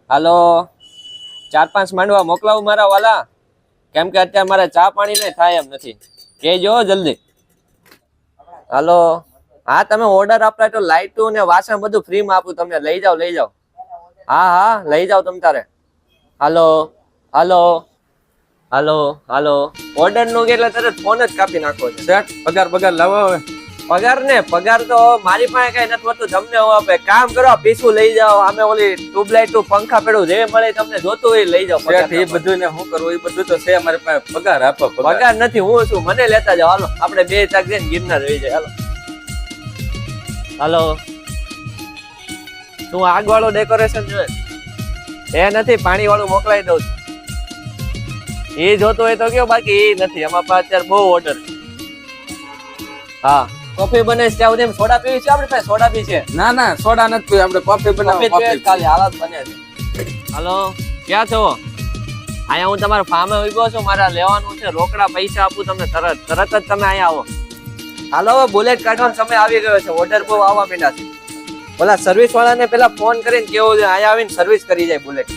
હાલો 4-5 માંડવા મોકલાવું મારા વાલા, કેમ કે અત્યારે મારે ચા પાણી ને થાય એમ નથી, કહેજો જલ્દી. હાલો, હા તમે ઓર્ડર આપતા તો લાઈટું ને વાસણ બધું ફ્રીમાં આપું તમને, લઈ જાઓ. હા હા લઈ જાઓ તમ તારે. હાલો હાલો હાલો હાલો, ઓર્ડર નો એટલે તરત ફોન જ કાપી નાખો છે. શેઠ પગાર લાવો હવે. પગાર તો મારી પાસે કઈ નથી હોતું, તમને હું આપે. કામ કરો, પીસું લઈ જાઓ, આમે ઓલી ટ્યુબલાઇટ પંખા પેડું જે મળે તમને જોતું હોય લઈ જાઓ. શેઠ એ બધું ને શું કરવું, એ બધું તો છે મારી પાસે. પગાર આપો. પગાર નથી, હું છું, મને લેતા જાઓ. હાલો આપણે 2 ચાક જઈને ગિરનાર રહી જાય. હાલો શું આગ વાળું ડેકોરેશન જોઈએ? એ નથી, પાણી વાળું મોકલાઈ દઉં છું. એ જોતો હોય તો કયો, બાકી એ નથી. અમારા પાસે અત્યારે બહુ ઓર્ડર. હા કોફી બને છે ત્યાં સુધી સોડા પીવી છે? આપણી પાસે સોડા બી છે. ના સોડા નથી પીવી, આપણે કોફી બનાવો. ખાલી હાલત બને છે. હાલો ક્યાં છો? અહીંયા હું તમારા ફાર્મે ઉભો છું, મારા લેવાનું છે રોકડા પૈસા આપું તમને તરત જ તમે અહીંયા આવો. હાલો બુલેટ કાઢવાનો સમય આવી ગયો છે, ઓર્ડર બહુ આવવા માંડ્યા છે. ઓલા સર્વિસ વાળાને પેલા ફોન કરીને કેવું છે અહીંયા આવીને સર્વિસ કરી જાય બુલેટ.